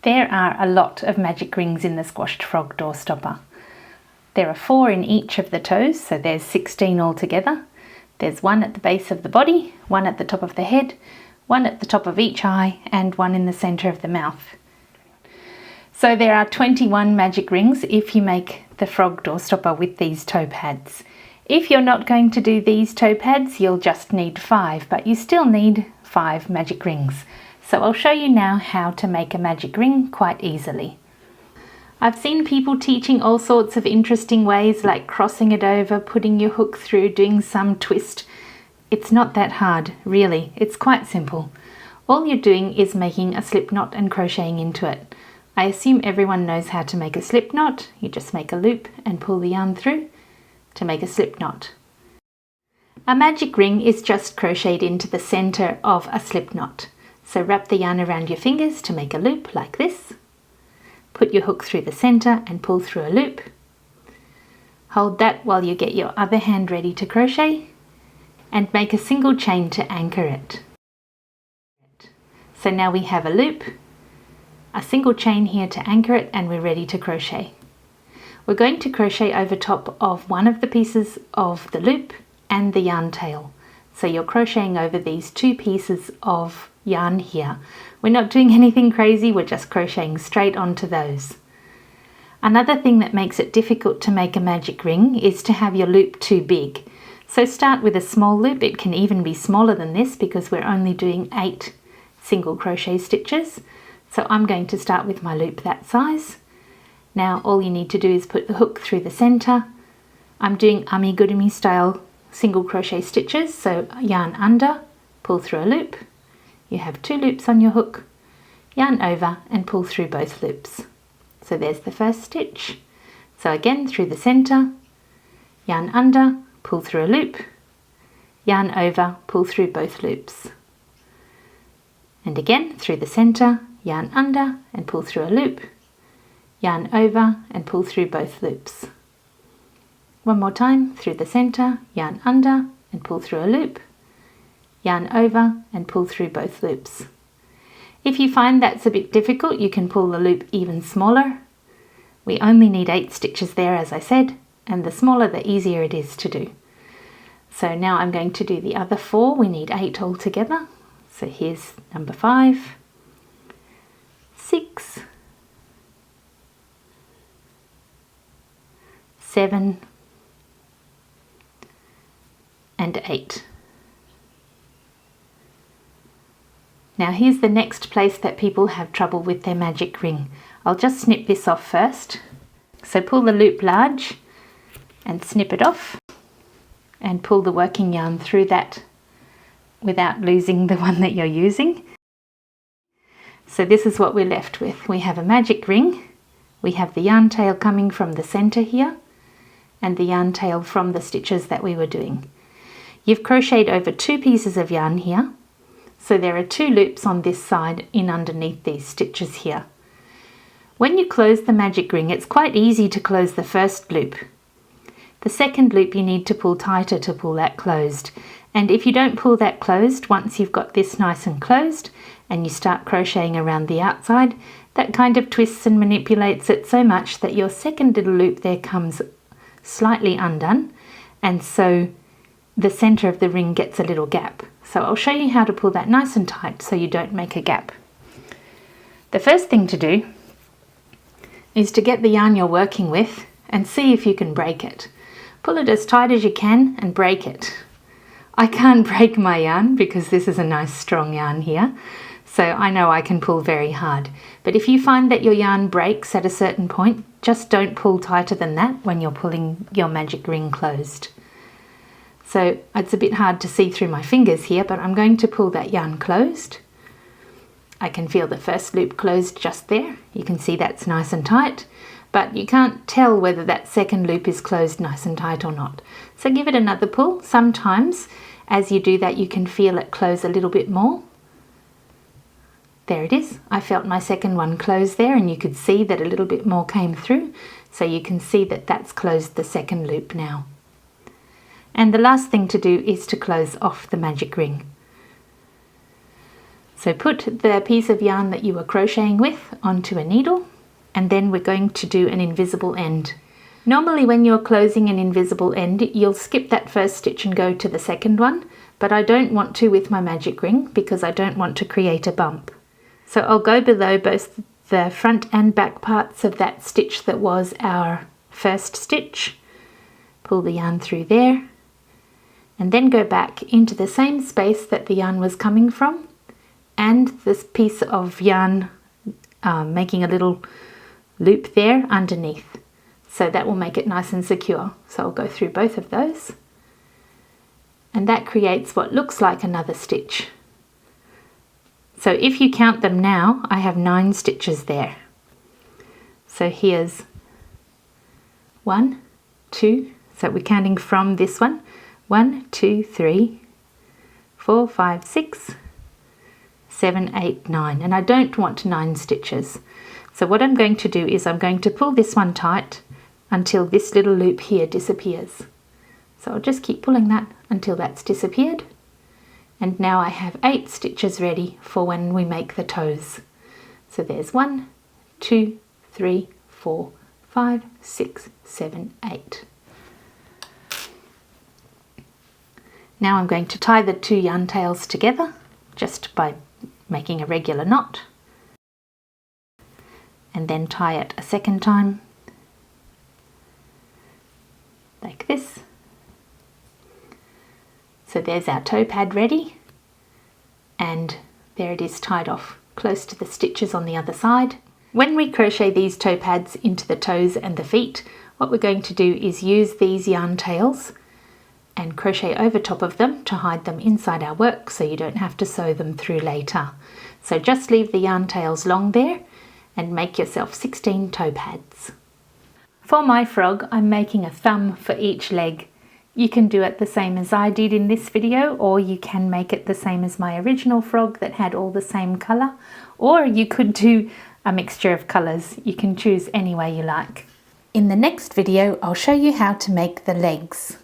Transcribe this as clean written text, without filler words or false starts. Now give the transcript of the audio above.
There are a lot of magic rings in the squashed frog door stopper. There are 4 in each of the toes, so there's 16 altogether. There's 1 at the base of the body, 1 at the top of the head, 1 at the top of each eye, and 1 in the centre of the mouth. So there are 21 magic rings if you make the frog door stopper with these toe pads. If you're not going to do these toe pads, you'll just need 5, but you still need 5 magic rings. So I'll show you now how to make a magic ring quite easily. I've seen people teaching all sorts of interesting ways, like crossing it over, putting your hook through, doing some twist. It's not that hard, really. It's quite simple. All you're doing is making a slip knot and crocheting into it. I assume everyone knows how to make a slip knot. You just make a loop and pull the yarn through to make a slip knot. A magic ring is just crocheted into the center of a slip knot. So wrap the yarn around your fingers to make a loop like this. Put your hook through the center and pull through a loop. Hold that while you get your other hand ready to crochet and make a single chain to anchor it. So now we have a loop, a single chain here to anchor it, and we're ready to crochet. We're going to crochet over top of one of the pieces of the loop and the yarn tail. So you're crocheting over these 2 pieces of yarn here. We're not doing anything crazy, we're just crocheting straight onto those. Another thing that makes it difficult to make a magic ring is to have your loop too big. So start with a small loop. It can even be smaller than this because we're only doing 8 single crochet stitches. So I'm going to start with my loop that size. Now all you need to do is put the hook through the center. I'm doing amigurumi style single crochet stitches, so yarn under, pull through a loop. You have 2 loops on your hook, yarn over and pull through both loops. So there's the first stitch. So again through the center, yarn under, pull through a loop, yarn over, pull through both loops. And again through the center, yarn under and pull through a loop, yarn over and pull through both loops. One more time, through the center, yarn under and pull through a loop, yarn over and pull through both loops. If you find that's a bit difficult, you can pull the loop even smaller. We only need 8 stitches there, as I said, and the smaller the easier it is to do. So now I'm going to do the other 4. We need 8 altogether. So here's number 5, 6, 7, and 8. Now here's the next place that people have trouble with their magic ring. I'll just snip this off first. So pull the loop large and snip it off and pull the working yarn through that without losing the one that you're using. So this is what we're left with. We have a magic ring. We have the yarn tail coming from the center here and the yarn tail from the stitches that we were doing. You've crocheted over 2 pieces of yarn here, so there are 2 loops on this side in underneath these stitches here. When you close the magic ring, it's quite easy to close the first loop. The second loop you need to pull tighter to pull that closed, and if you don't pull that closed, once you've got this nice and closed and you start crocheting around the outside, that kind of twists and manipulates it so much that your second little loop there comes slightly undone, and so the center of the ring gets a little gap. So I'll show you how to pull that nice and tight so you don't make a gap. The first thing to do is to get the yarn you're working with and see if you can break it. Pull it as tight as you can and break it. I can't break my yarn because this is a nice strong yarn here, so I know I can pull very hard. But if you find that your yarn breaks at a certain point, just don't pull tighter than that when you're pulling your magic ring closed. So it's a bit hard to see through my fingers here, but I'm going to pull that yarn closed. I can feel the first loop closed just there. You can see that's nice and tight, but you can't tell whether that second loop is closed nice and tight or not. So give it another pull. Sometimes as you do that you can feel it close a little bit more. There it is. I felt my second one close there, and you could see that a little bit more came through. So you can see that that's closed the second loop now. And the last thing to do is to close off the magic ring. So put the piece of yarn that you were crocheting with onto a needle, and then we're going to do an invisible end. Normally when you're closing an invisible end, you'll skip that first stitch and go to the second one, but I don't want to with my magic ring because I don't want to create a bump. So I'll go below both the front and back parts of that stitch that was our first stitch, pull the yarn through there, and then go back into the same space that the yarn was coming from, and this piece of yarn making a little loop there underneath. So that will make it nice and secure. So I'll go through both of those, and that creates what looks like another stitch. So if you count them now, I have 9 stitches there. So here's 1, 2, so we're counting from this one, 1, 2, 3, 4, 5, 6, 7, 8, 9, and I don't want 9 stitches. So what I'm going to do is I'm going to pull this one tight until this little loop here disappears. So I'll just keep pulling that until that's disappeared. And now I have 8 stitches ready for when we make the toes. So there's 1, 2, 3, 4, 5, 6, 7, 8. Now I'm going to tie the 2 yarn tails together just by making a regular knot, and then tie it a second time like this. So there's our toe pad ready, and there it is tied off close to the stitches on the other side. When we crochet these toe pads into the toes and the feet, what we're going to do is use these yarn tails and crochet over top of them to hide them inside our work so you don't have to sew them through later. So just leave the yarn tails long there and make yourself 16 toe pads. For my frog, I'm making a thumb for each leg. You can do it the same as I did in this video, or you can make it the same as my original frog that had all the same colour, or you could do a mixture of colours. You can choose any way you like. In the next video, I'll show you how to make the legs.